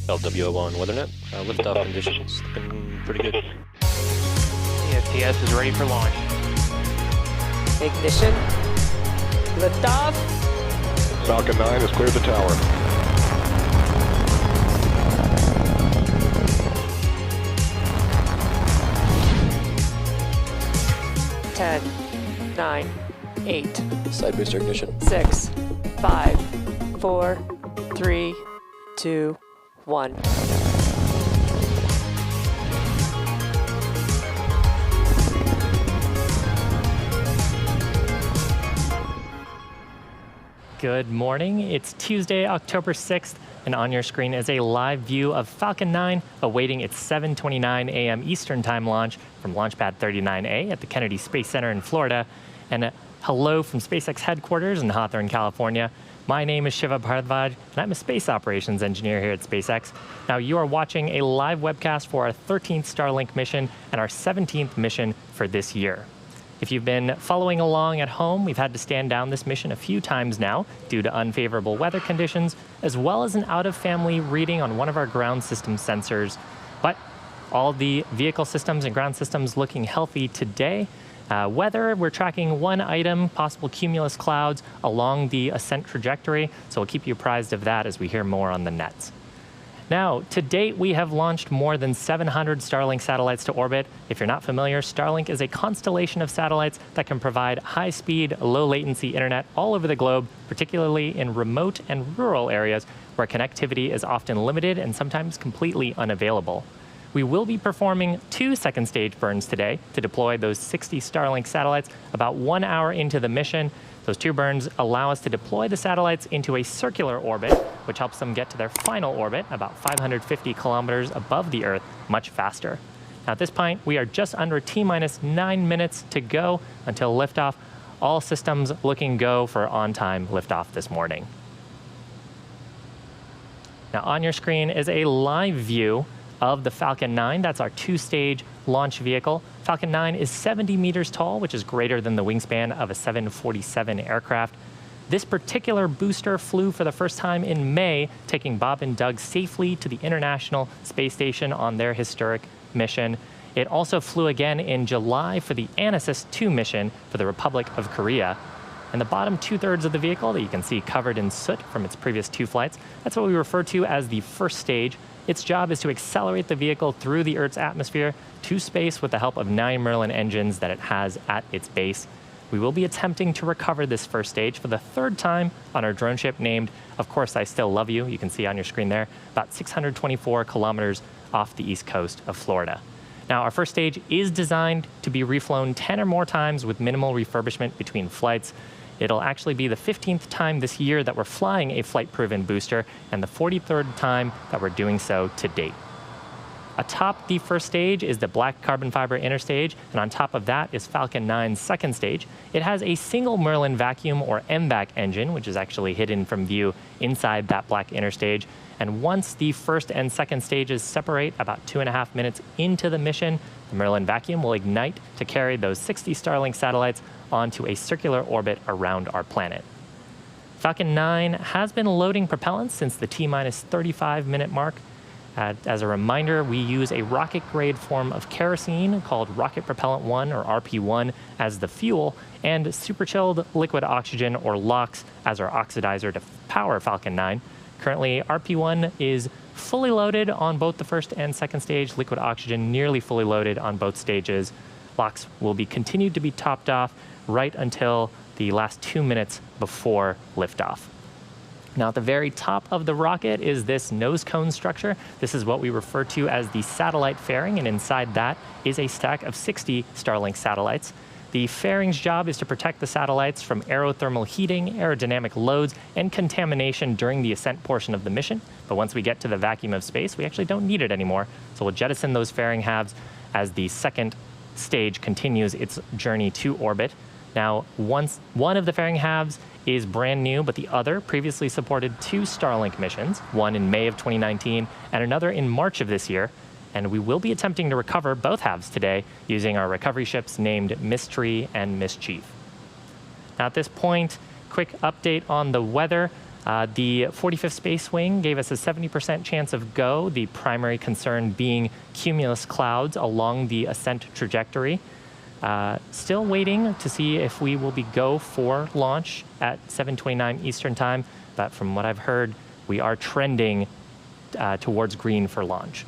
LWO1 WeatherNet. Liftoff conditions looking pretty good. ESTS is ready for launch. Ignition. Liftoff. Falcon 9 has cleared the tower. Ten, 9, 8, Side booster ignition. 6, 5, 4, 3, 2, 1. Good morning. It's Tuesday, October 6th, and on your screen is a live view of Falcon 9 awaiting its 7:29 a.m. Eastern Time launch from Launch Pad 39A at the Kennedy Space Center in Florida. And hello from SpaceX headquarters in Hawthorne, California. My name is Shiva Bharadwaj, and I'm a space operations engineer here at SpaceX. Now, you are watching a live webcast for our 13th Starlink mission and our 17th mission for this year. If you've been following along at home, we've had to stand down this mission a few times now due to unfavorable weather conditions, as well as an out-of-family reading on one of our ground system sensors. But all the vehicle systems and ground systems looking healthy today. Weather, we're tracking one item, possible cumulus clouds along the ascent trajectory, so we'll keep you apprised of that as we hear more on the nets. Now, to date, we have launched more than 700 Starlink satellites to orbit. If you're not familiar, Starlink is a constellation of satellites that can provide high-speed, low-latency internet all over the globe, particularly in remote and rural areas where connectivity is often limited and sometimes completely unavailable. We will be performing 2 second stage burns today to deploy those 60 Starlink satellites about 1 hour into the mission. Those 2 burns allow us to deploy the satellites into a circular orbit, which helps them get to their final orbit, about 550 kilometers above the Earth, much faster. Now, at this point, we are just under T-minus 9 minutes to go until liftoff. All systems looking go for on-time liftoff this morning. Now, on your screen is a live view of the Falcon 9. That's our 2-stage launch vehicle. Falcon 9 is 70 meters tall, which is greater than the wingspan of a 747 aircraft. This particular booster flew for the first time in May, taking Bob and Doug safely to the International Space Station on their historic mission. It also flew again in July for the Anasis 2 mission for the Republic of Korea. And the bottom 2/3 of the vehicle that you can see covered in soot from its previous 2 flights, that's what we refer to as the first stage. Its job is to accelerate the vehicle through the Earth's atmosphere to space with the help of 9 Merlin engines that it has at its base. We will be attempting to recover this first stage for the 3rd time on our drone ship named, Of Course I Still Love You. You can see on your screen there, about 624 kilometers off the east coast of Florida. Now, our first stage is designed to be reflown 10 or more times with minimal refurbishment between flights. It'll actually be the 15th time this year that we're flying a flight-proven booster and the 43rd time that we're doing so to date. Atop the first stage is the black carbon fiber inner stage, and on top of that is Falcon 9's second stage. It has a single Merlin vacuum or MVAC engine, which is actually hidden from view inside that black inner stage. And once the first and second stages separate about 2.5 minutes into the mission, the Merlin vacuum will ignite to carry those 60 Starlink satellites onto a circular orbit around our planet. Falcon 9 has been loading propellants since the T-minus 35-minute mark. As a reminder, we use a rocket-grade form of kerosene called Rocket Propellant 1, or RP1, as the fuel, and superchilled liquid oxygen, or LOX, as our oxidizer to power Falcon 9. Currently, RP1 is fully loaded on both the first and second stage, liquid oxygen nearly fully loaded on both stages. LOX will be continued to be topped off right until the last 2 minutes before liftoff. Now, at the very top of the rocket is this nose cone structure. This is what we refer to as the satellite fairing, and inside that is a stack of 60 Starlink satellites. The fairing's job is to protect the satellites from aerothermal heating, aerodynamic loads, and contamination during the ascent portion of the mission. But once we get to the vacuum of space, we actually don't need it anymore. So we'll jettison those fairing halves as the second stage continues its journey to orbit. Now, one of the fairing halves is brand new, but the other previously supported 2 Starlink missions, one in May of 2019 and another in March of this year. And we will be attempting to recover both halves today using our recovery ships named Mystery and Mischief. Now, at this point, quick update on the weather. The 45th Space Wing gave us a 70% chance of go, the primary concern being cumulus clouds along the ascent trajectory. Still waiting to see if we will be go for launch at 7:29 Eastern Time, but from what I've heard, we are trending towards green for launch.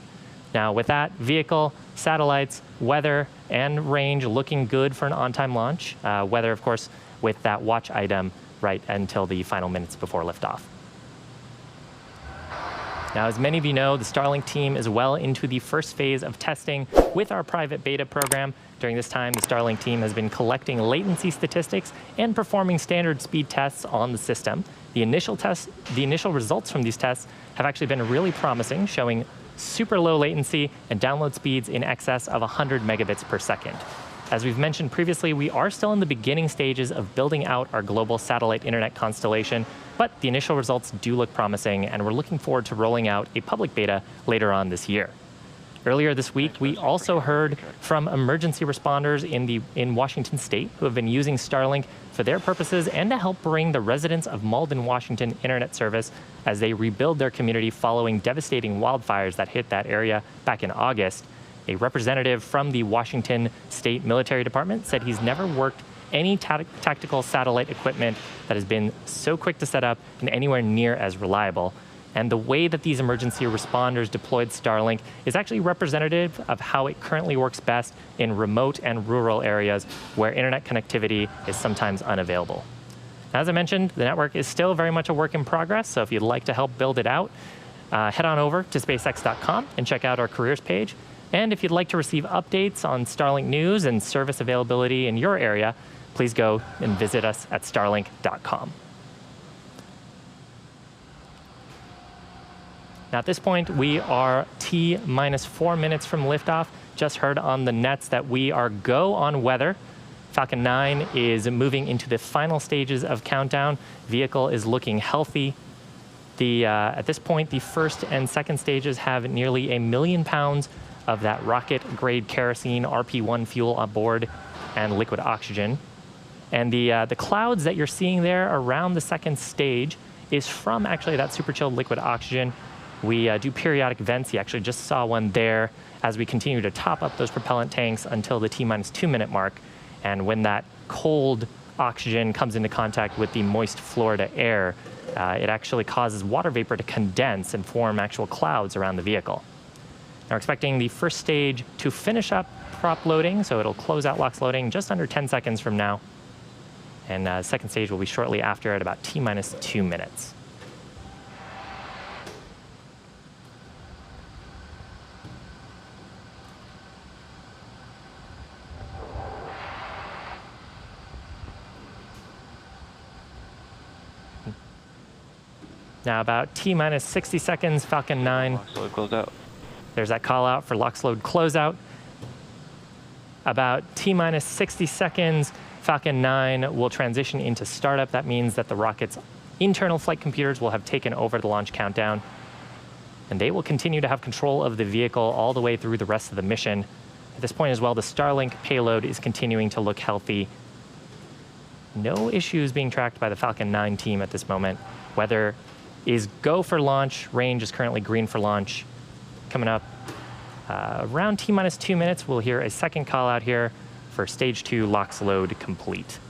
Now, with that, vehicle, satellites, weather, and range looking good for an on-time launch. Weather, of course, with that watch item right until the final minutes before liftoff. Now, as many of you know, the Starlink team is well into the first phase of testing with our private beta program. During this time, the Starlink team has been collecting latency statistics and performing standard speed tests on the system. The initial results from these tests have actually been really promising, showing super low latency and download speeds in excess of 100 megabits per second. As we've mentioned previously, we are still in the beginning stages of building out our global satellite internet constellation, but the initial results do look promising, and we're looking forward to rolling out a public beta later on this year. Earlier this week, we also heard from emergency responders in Washington State who have been using Starlink for their purposes and to help bring the residents of Malden, Washington internet service as they rebuild their community following devastating wildfires that hit that area back in August. A representative from the Washington State Military Department said he's never worked any tactical satellite equipment that has been so quick to set up and anywhere near as reliable. And the way that these emergency responders deployed Starlink is actually representative of how it currently works best in remote and rural areas where internet connectivity is sometimes unavailable. As I mentioned, the network is still very much a work in progress, so if you'd like to help build it out, head on over to SpaceX.com and check out our careers page. And if you'd like to receive updates on Starlink news and service availability in your area, please go and visit us at starlink.com. Now, at this point, we are T-4 minutes from liftoff. Just heard on the nets that we are go on weather. Falcon 9 is moving into the final stages of countdown. Vehicle is looking healthy. At this point, the first and second stages have nearly 1 million pounds of that rocket-grade kerosene RP1 fuel on board and liquid oxygen. And the clouds that you're seeing there around the second stage is from actually that super chilled liquid oxygen. We do periodic vents. You actually just saw one there as we continue to top up those propellant tanks until the T-2 minute mark. And when that cold oxygen comes into contact with the moist Florida air, it actually causes water vapor to condense and form actual clouds around the vehicle. Now, we're expecting the first stage to finish up prop loading, so it'll close out LOX loading just under 10 seconds from now. And second stage will be shortly after at about T-2 minutes. Now, about T-60 seconds, Falcon 9. LOX load closed out. There's that call out for LOX load closeout. About T-60 seconds, Falcon 9 will transition into startup. That means that the rocket's internal flight computers will have taken over the launch countdown, and they will continue to have control of the vehicle all the way through the rest of the mission. At this point as well, the Starlink payload is continuing to look healthy. No issues being tracked by the Falcon 9 team at this moment. Weather is go for launch. Range is currently green for launch. Coming up around T-2 minutes, we'll hear a second call out here for stage 2 LOX load complete.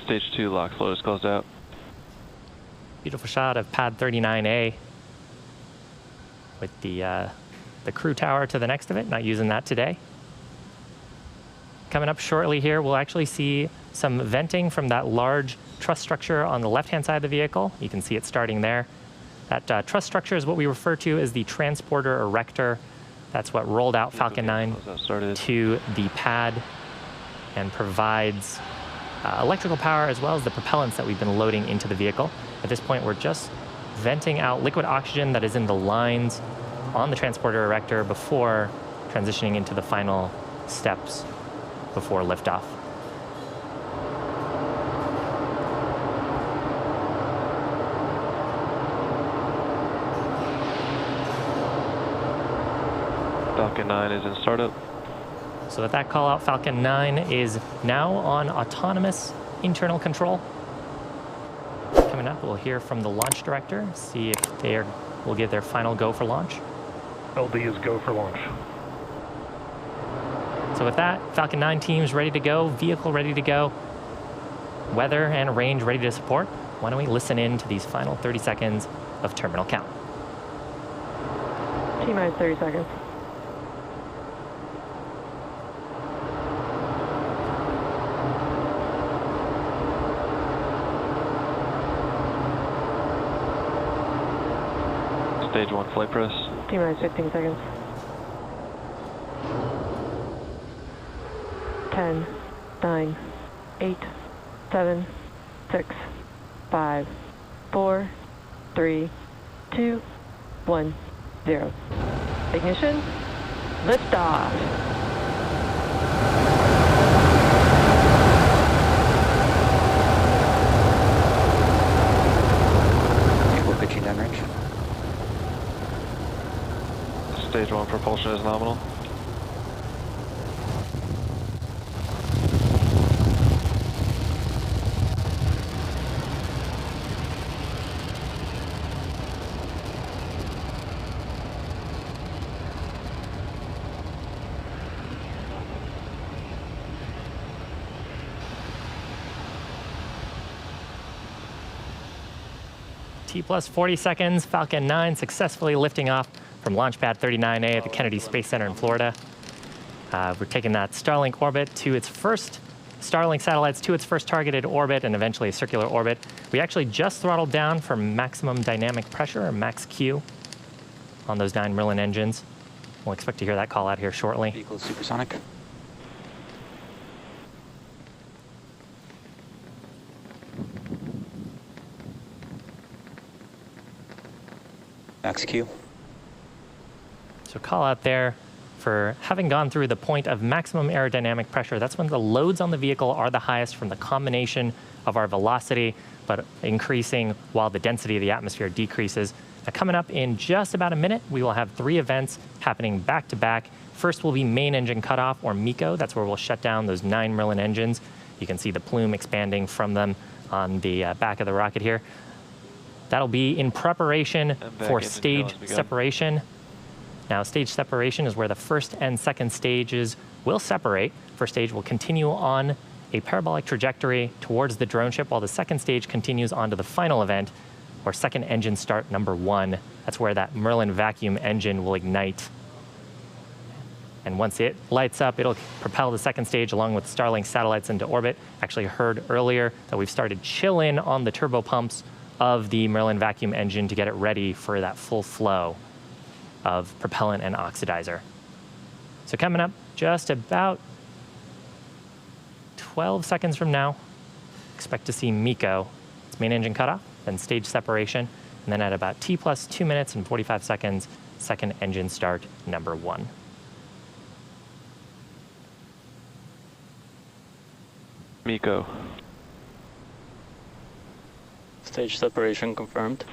Stage 2 LOX load is closed out. Beautiful shot of pad 39A with the crew tower to the next of it. Not using that today. Coming up shortly here, we'll actually see some venting from that large truss structure on the left-hand side of the vehicle. You can see it starting there. That truss structure is what we refer to as the transporter erector. That's what rolled out Falcon 9 to the pad and provides electrical power as well as the propellants that we've been loading into the vehicle. At this point, we're just venting out liquid oxygen that is in the lines on the transporter erector before transitioning into the final steps before liftoff. Falcon 9 is in startup. So with that call out, Falcon 9 is now on autonomous internal control. Coming up, we'll hear from the launch director, see if they will give their final go for launch. LD is go for launch. So with that, Falcon 9 teams ready to go, vehicle ready to go, weather and range ready to support. Why don't we listen in to these final 30 seconds of terminal count. T-minus 30 seconds. Stage 1 flight press. T-minus 15 seconds. 10, 9, 8, 7, 6, 5, 4, 3, 2, 1, 0. Ignition. Liftoff. We're pitching downrange. Stage 1 propulsion is nominal. T plus 40 seconds, Falcon 9 successfully lifting off from Launch Pad 39A at the Kennedy Space Center in Florida. We're taking that Starlink orbit to its first, Starlink satellites to its first targeted orbit and eventually a circular orbit. We actually just throttled down for maximum dynamic pressure, or max Q, on those 9 Merlin engines. We'll expect to hear that call out here shortly. Vehicle is supersonic. Max Q. So call out there for having gone through the point of maximum aerodynamic pressure. That's when the loads on the vehicle are the highest from the combination of our velocity, but increasing while the density of the atmosphere decreases. Now, coming up in just about a minute, we will have 3 events happening back to back. First will be main engine cutoff, or MECO. That's where we'll shut down those 9 Merlin engines. You can see the plume expanding from them on the back of the rocket here. That'll be in preparation for stage separation. Now, stage separation is where the first and second stages will separate. First stage will continue on a parabolic trajectory towards the drone ship, while the second stage continues on to the final event, or second engine start number 1. That's where that Merlin vacuum engine will ignite. And once it lights up, it'll propel the second stage along with Starlink satellites into orbit. Actually heard earlier that we've started chill in on the turbo pumps of the Merlin vacuum engine to get it ready for that full flow of propellant and oxidizer. So coming up just about 12 seconds from now, expect to see MECO, its main engine cutoff, then stage separation, and then at about T plus 2 minutes and 45 seconds, second engine start number 1. MECO. Stage separation confirmed.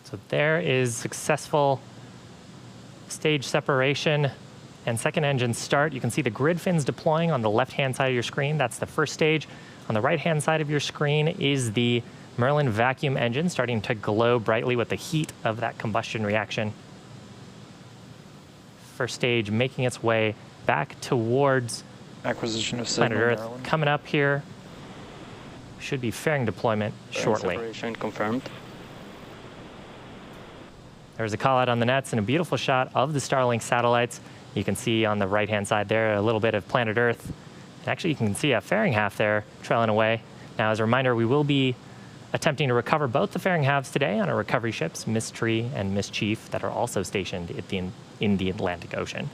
So there is successful stage separation and second engine start. You can see the grid fins deploying on the left-hand side of your screen. That's the first stage. On the right-hand side of your screen is the Merlin vacuum engine starting to glow brightly with the heat of that combustion reaction. First stage making its way back towards Acquisition of planet Earth. Coming up here, should be fairing deployment shortly. Separation confirmed. There's a call out on the nets and a beautiful shot of the Starlink satellites. You can see on the right-hand side there a little bit of planet Earth. And actually, you can see a fairing half there trailing away. Now, as a reminder, we will be attempting to recover both the fairing halves today on our recovery ships, Mystery and Mischief, that are also stationed in the Atlantic Ocean.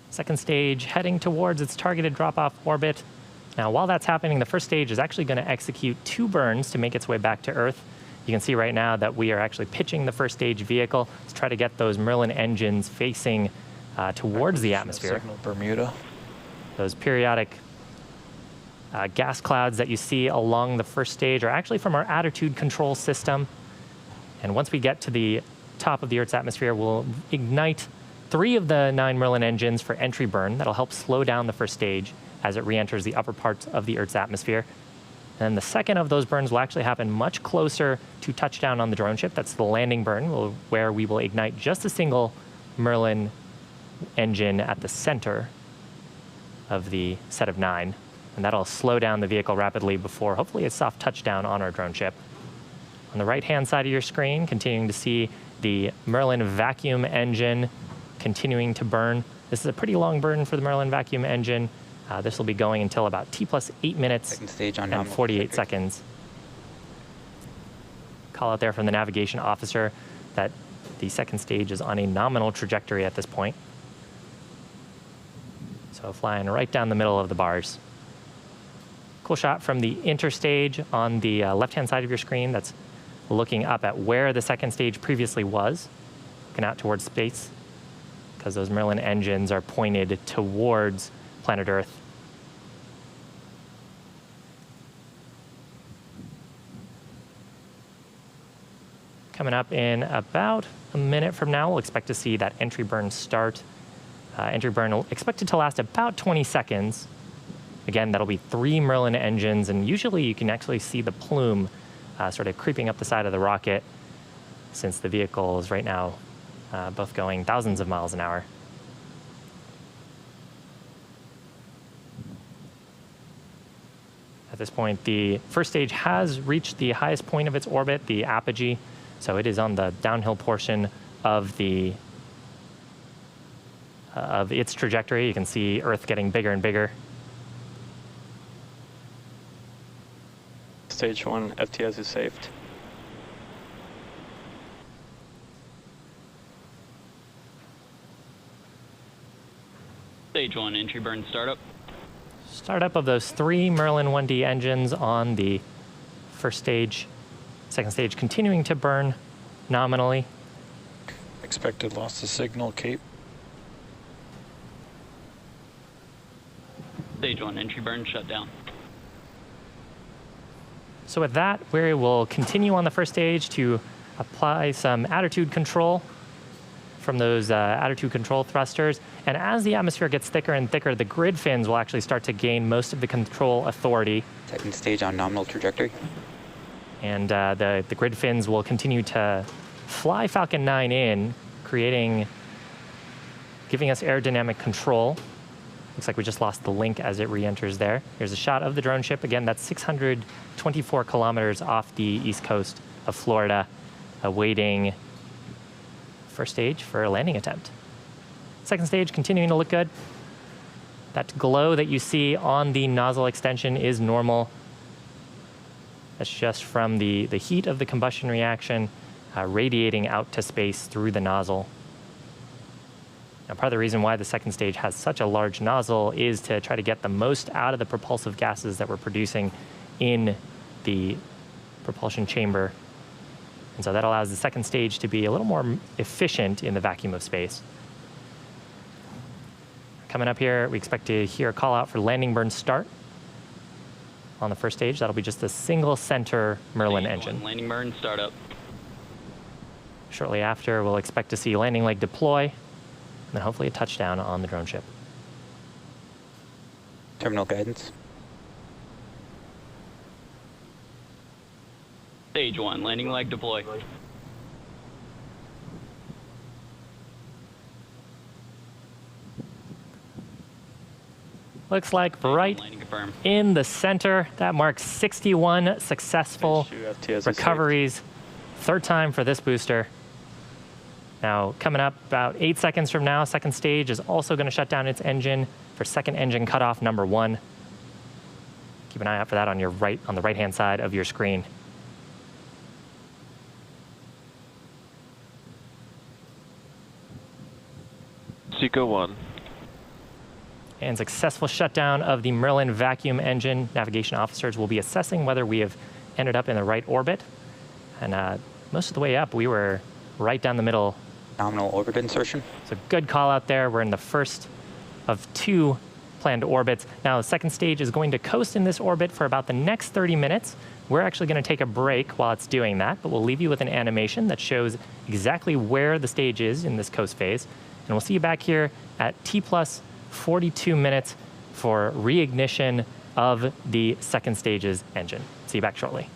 Second stage heading towards its targeted drop-off orbit. Now, while that's happening, the first stage is actually going to execute 2 burns to make its way back to Earth. You can see right now that we are actually pitching the first stage vehicle to try to get those Merlin engines facing towards the atmosphere. Signal Bermuda. Those periodic gas clouds that you see along the first stage are actually from our attitude control system. And once we get to the top of the Earth's atmosphere, we'll ignite 3 of the 9 Merlin engines for entry burn. That'll help slow down the first stage as it re-enters the upper parts of the Earth's atmosphere. And then the second of those burns will actually happen much closer to touchdown on the drone ship. That's the landing burn, where we will ignite just a single Merlin engine at the center of the set of 9. And that'll slow down the vehicle rapidly before hopefully a soft touchdown on our drone ship. On the right-hand side of your screen, continuing to see the Merlin vacuum engine continuing to burn. This is a pretty long burn for the Merlin vacuum engine. This will be going until about T+8 minutes Second stage on and nominal 48 trajectory. seconds. Call out there from the navigation officer that the second stage is on a nominal trajectory at this point. So flying right down the middle of the bars. Cool shot from the interstage on the left-hand side of your screen. That's looking up at where the second stage previously was, looking out towards space, because those Merlin engines are pointed towards planet Earth. Coming up in about a minute from now, we'll expect to see that entry burn start. Entry burn will expected to last about 20 seconds. Again, that'll be 3 Merlin engines, and usually you can actually see the plume sort of creeping up the side of the rocket, since the vehicle is right now both going thousands of miles an hour. At this point, the first stage has reached the highest point of its orbit, the apogee, so it is on the downhill portion of the of its trajectory. You can see Earth getting bigger and bigger. Stage 1 FTS is saved. Stage 1 entry burn startup. Startup of those 3 Merlin 1D engines on the first stage. Second stage continuing to burn nominally. Expected loss of signal, Cape. Stage 1 entry burn shut down. So with that, we will continue on the first stage to apply some attitude control from those attitude control thrusters. And as the atmosphere gets thicker and thicker, the grid fins will actually start to gain most of the control authority. Second stage on nominal trajectory. And the grid fins will continue to fly Falcon 9 in, giving us aerodynamic control. Looks like we just lost the link as it re-enters there. Here's a shot of the drone ship. Again, that's 624 kilometers off the east coast of Florida, awaiting first stage for a landing attempt. Second stage continuing to look good. That glow that you see on the nozzle extension is normal. That's just from the heat of the combustion reaction radiating out to space through the nozzle. Now, part of the reason why the second stage has such a large nozzle is to try to get the most out of the propulsive gases that we're producing in the propulsion chamber. And so that allows the second stage to be a little more efficient in the vacuum of space. Coming up here, we expect to hear a call out for landing burn start on the first stage. That'll be just a single center Merlin engine. Landing burn startup. Shortly after, we'll expect to see landing leg deploy, and then hopefully a touchdown on the drone ship. Terminal guidance. Stage 1 landing leg deploy. Looks like right Landing confirmed. in the center. That marks 61 successful Stage 2 FTS is recoveries. Third time for this booster. Now, coming up about 8 seconds from now, second stage is also going to shut down its engine for second engine cutoff number 1. Keep an eye out for that on the right-hand side of your screen. Seco 1. and successful shutdown of the Merlin vacuum engine. Navigation officers will be assessing whether we have ended up in the right orbit. And most of the way up, we were right down the middle. Nominal orbit insertion. So good call out there. We're in the first of 2 planned orbits. Now, the second stage is going to coast in this orbit for about the next 30 minutes. We're actually going to take a break while it's doing that, but we'll leave you with an animation that shows exactly where the stage is in this coast phase. And we'll see you back here at T plus 42 minutes for reignition of the second stage's engine. See you back shortly.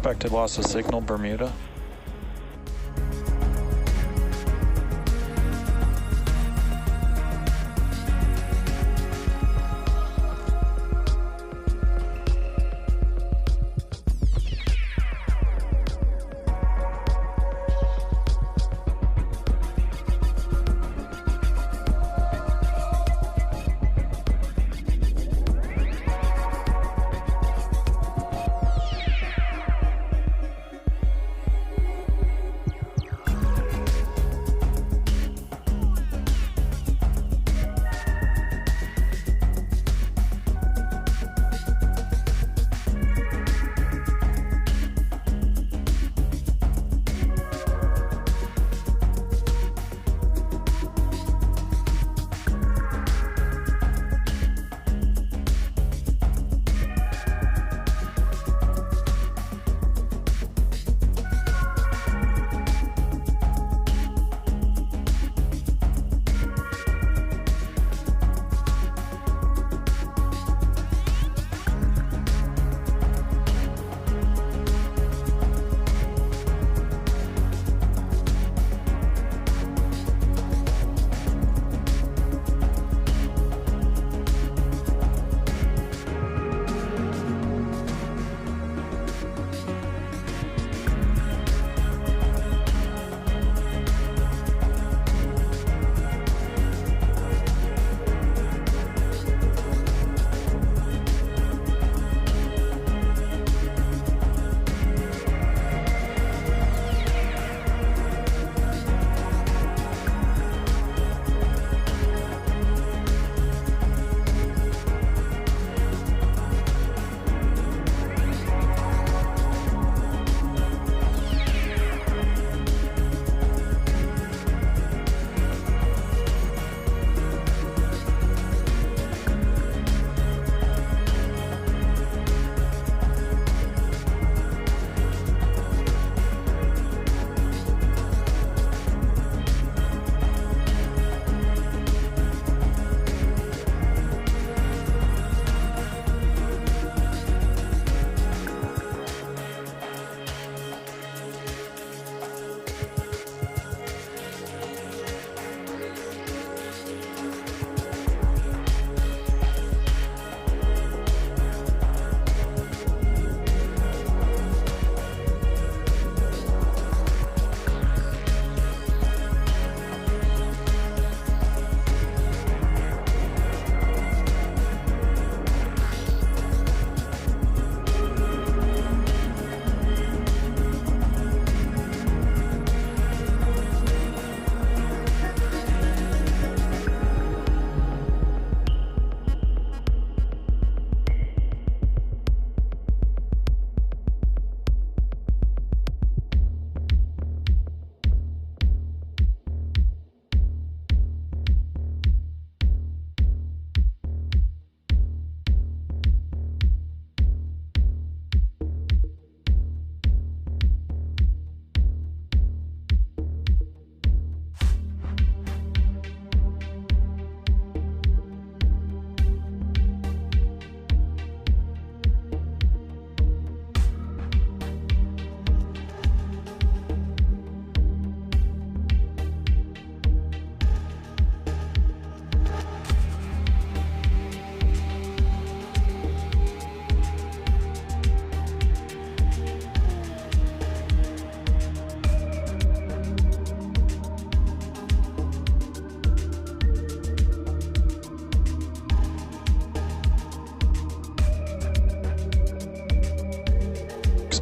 Expected loss of signal, Bermuda.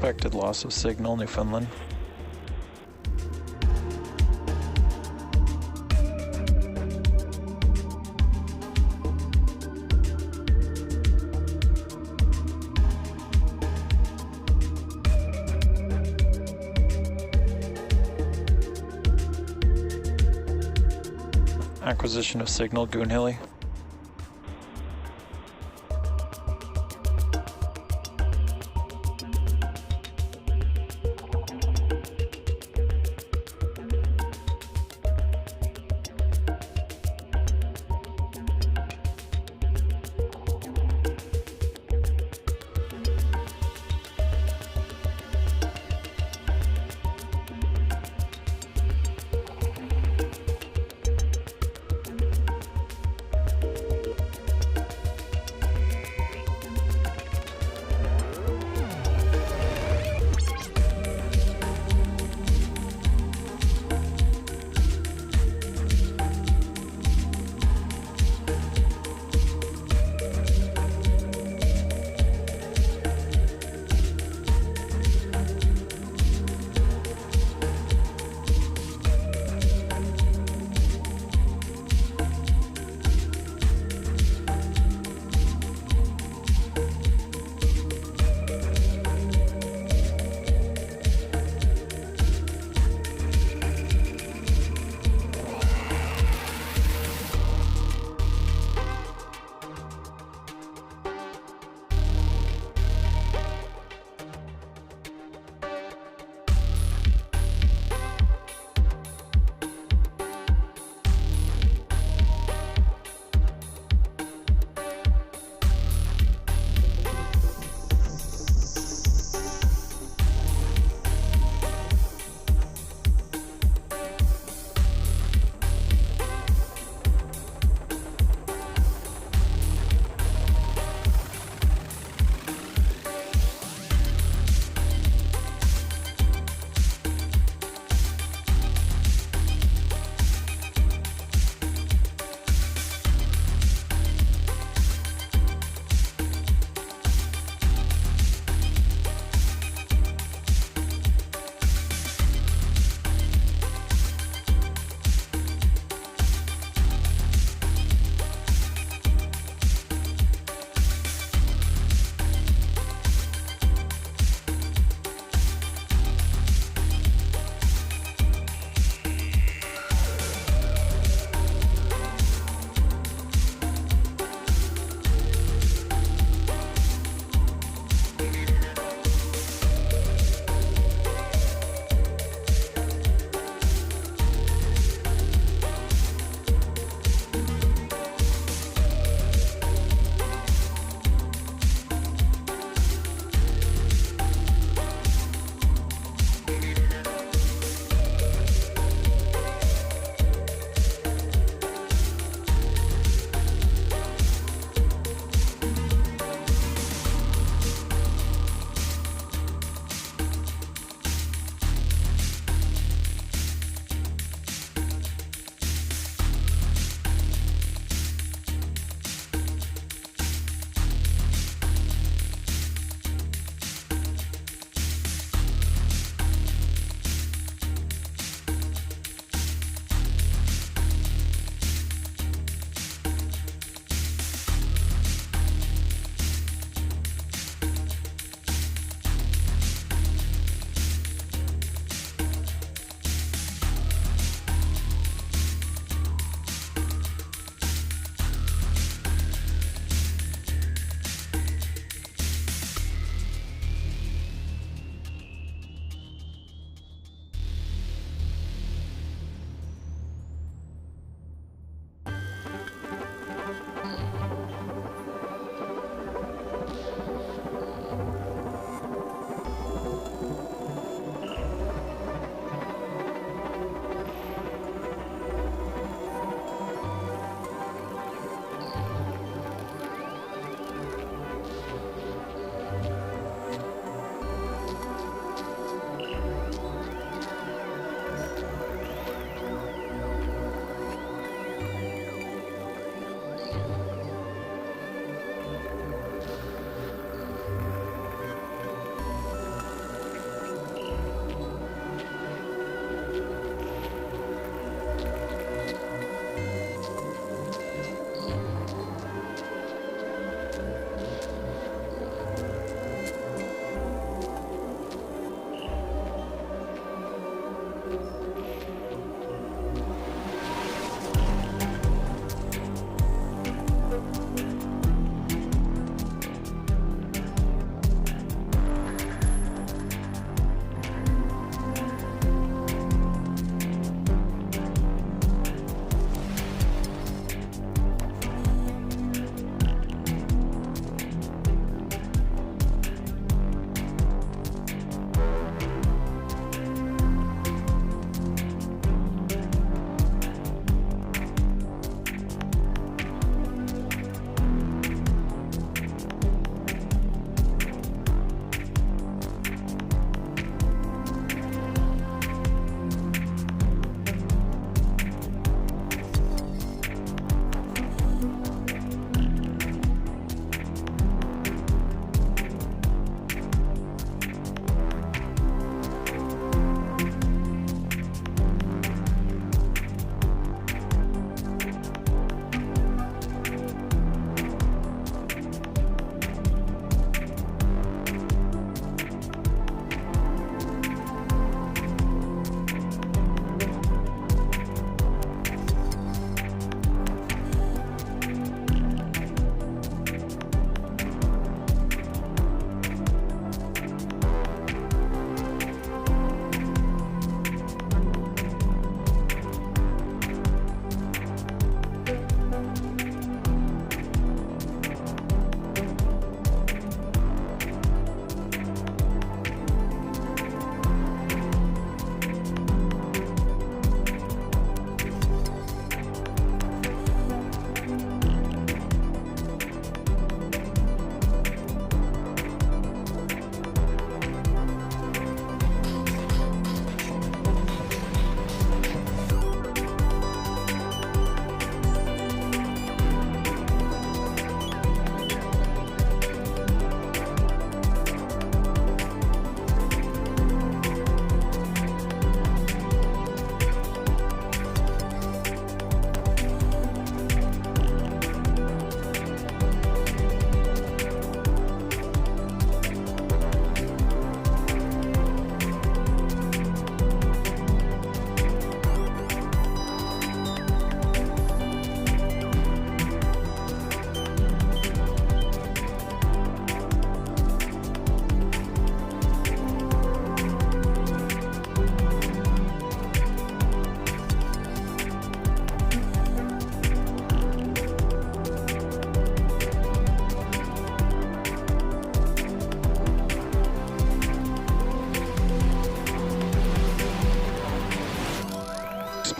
Expected loss of signal, Newfoundland. Acquisition of signal, Goonhilly.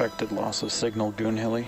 Detected loss of signal, Goonhilly.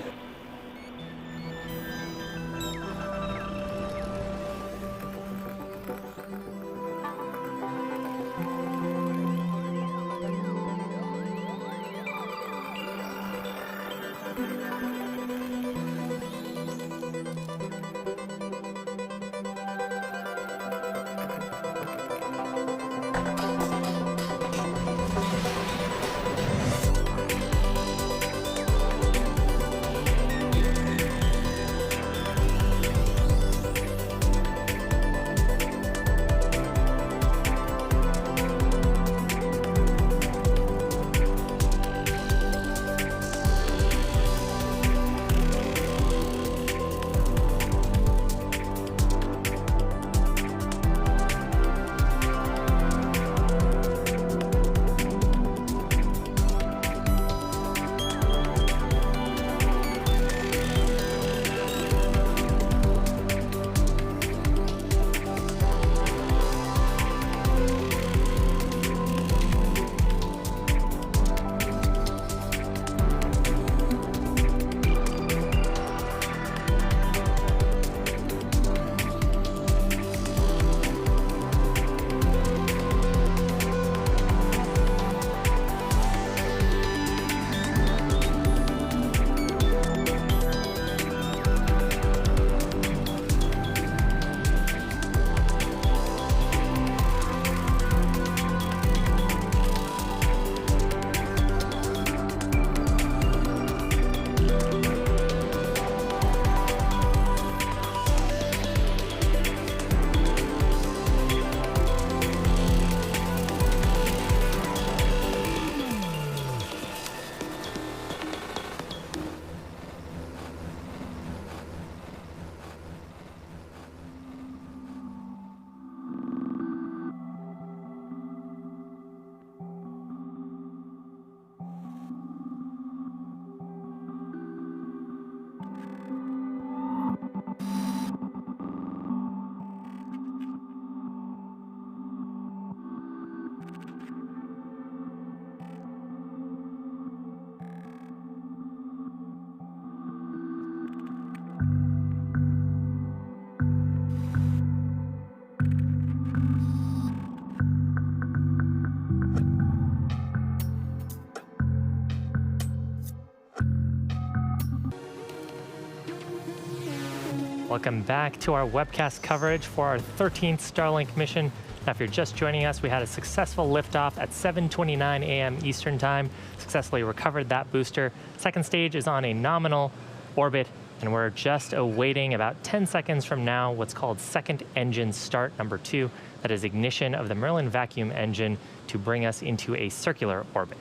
Welcome back to our webcast coverage for our 13th Starlink mission. Now, if you're just joining us, we had a successful liftoff at 7:29 a.m. Eastern Time, successfully recovered that booster. Second stage is on a nominal orbit, and we're just awaiting about 10 seconds from now what's called second engine start number 2. That is ignition of the Merlin vacuum engine to bring us into a circular orbit.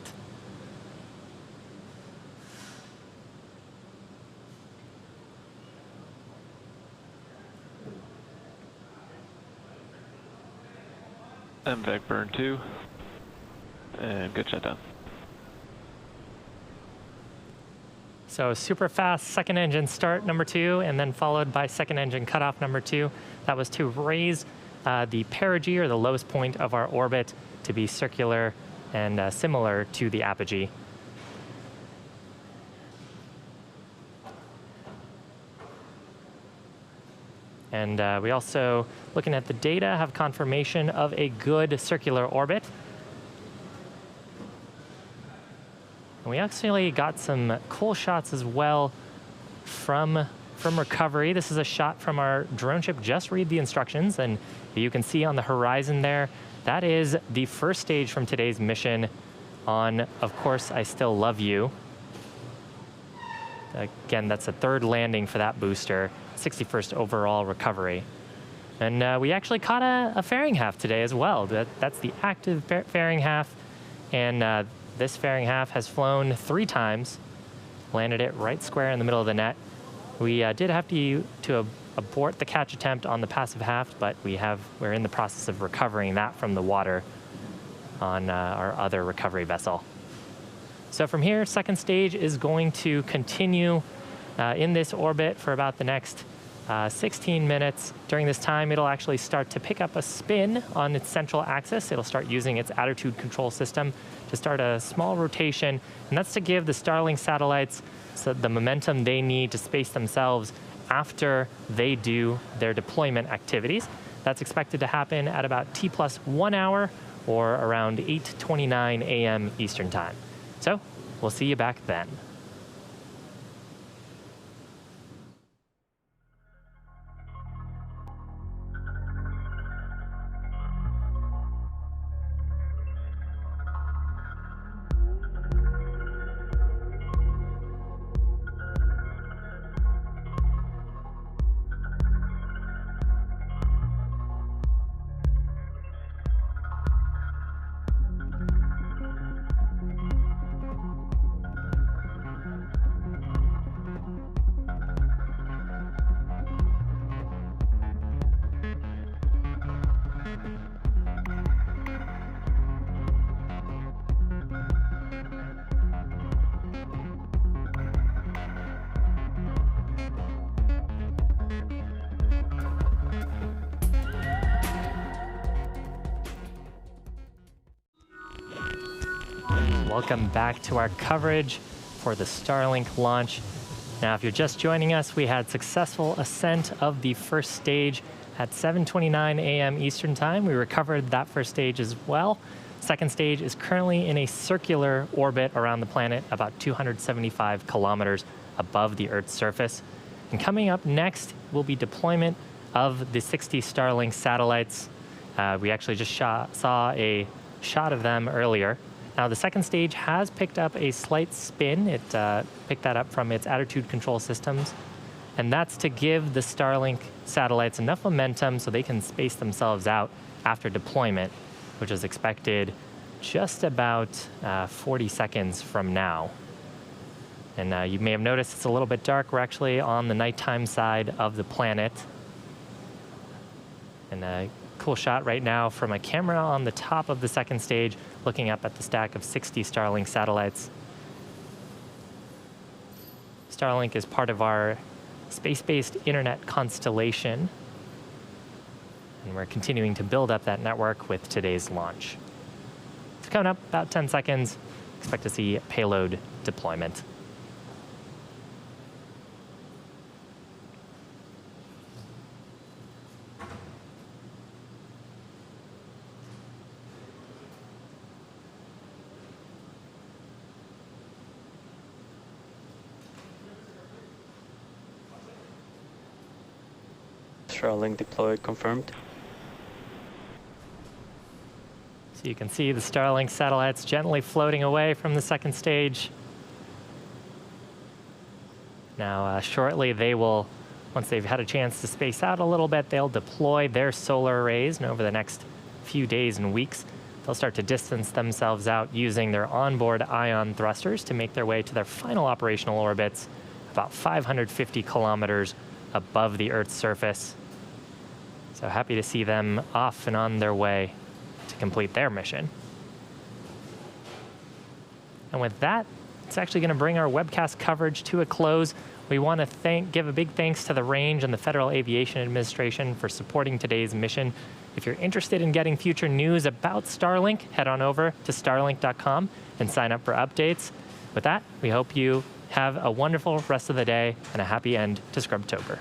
MVAC burn 2, and good shutdown. So super fast second engine start number 2, and then followed by second engine cutoff number 2. That was to raise the perigee, or the lowest point of our orbit, to be circular and similar to the apogee. And we also, looking at the data, have confirmation of a good circular orbit. And we actually got some cool shots as well from recovery. This is a shot from our drone ship. Just read the instructions, and you can see on the horizon there, that is the first stage from today's mission on, of course, I Still Love You. Again, that's the third landing for that booster, 61st overall recovery. And we actually caught a fairing half today as well. That's the active fairing half, and this fairing half has flown 3 times, landed it right square in the middle of the net. We did have to abort the catch attempt on the passive half, but we're in the process of recovering that from the water on our other recovery vessel. So from here, second stage is going to continue in this orbit for about the next 16 minutes. During this time, it'll actually start to pick up a spin on its central axis. It'll start using its attitude control system to start a small rotation, and that's to give the Starlink satellites the momentum they need to space themselves after they do their deployment activities. That's expected to happen at about T+1 hour, or around 8:29 a.m. Eastern Time. So we'll see you back then. Welcome back to our coverage for the Starlink launch. Now, if you're just joining us, we had successful ascent of the first stage at 7:29 a.m. Eastern Time. We recovered that first stage as well. Second stage is currently in a circular orbit around the planet, about 275 kilometers above the Earth's surface. And coming up next will be deployment of the 60 Starlink satellites. We actually just saw a shot of them earlier. Now, the second stage has picked up a slight spin. It picked that up from its attitude control systems. And that's to give the Starlink satellites enough momentum so they can space themselves out after deployment, which is expected just about 40 seconds from now. And you may have noticed it's a little bit dark. We're actually on the nighttime side of the planet. And a cool shot right now from a camera on the top of the second stage, looking up at the stack of 60 Starlink satellites. Starlink is part of our space-based internet constellation, and we're continuing to build up that network with today's launch. It's coming up about 10 seconds. Expect to see payload deployment. Starlink deployed confirmed. So you can see the Starlink satellites gently floating away from the second stage. Now, shortly they will, once they've had a chance to space out a little bit, they'll deploy their solar arrays, and over the next few days and weeks, they'll start to distance themselves out using their onboard ion thrusters to make their way to their final operational orbits, about 550 kilometers above the Earth's surface. So happy to see them off and on their way to complete their mission. And with that, it's actually going to bring our webcast coverage to a close. We want to give a big thanks to the Range and the Federal Aviation Administration for supporting today's mission. If you're interested in getting future news about Starlink, head on over to starlink.com and sign up for updates. With that, we hope you have a wonderful rest of the day and a happy end to Scrubtober.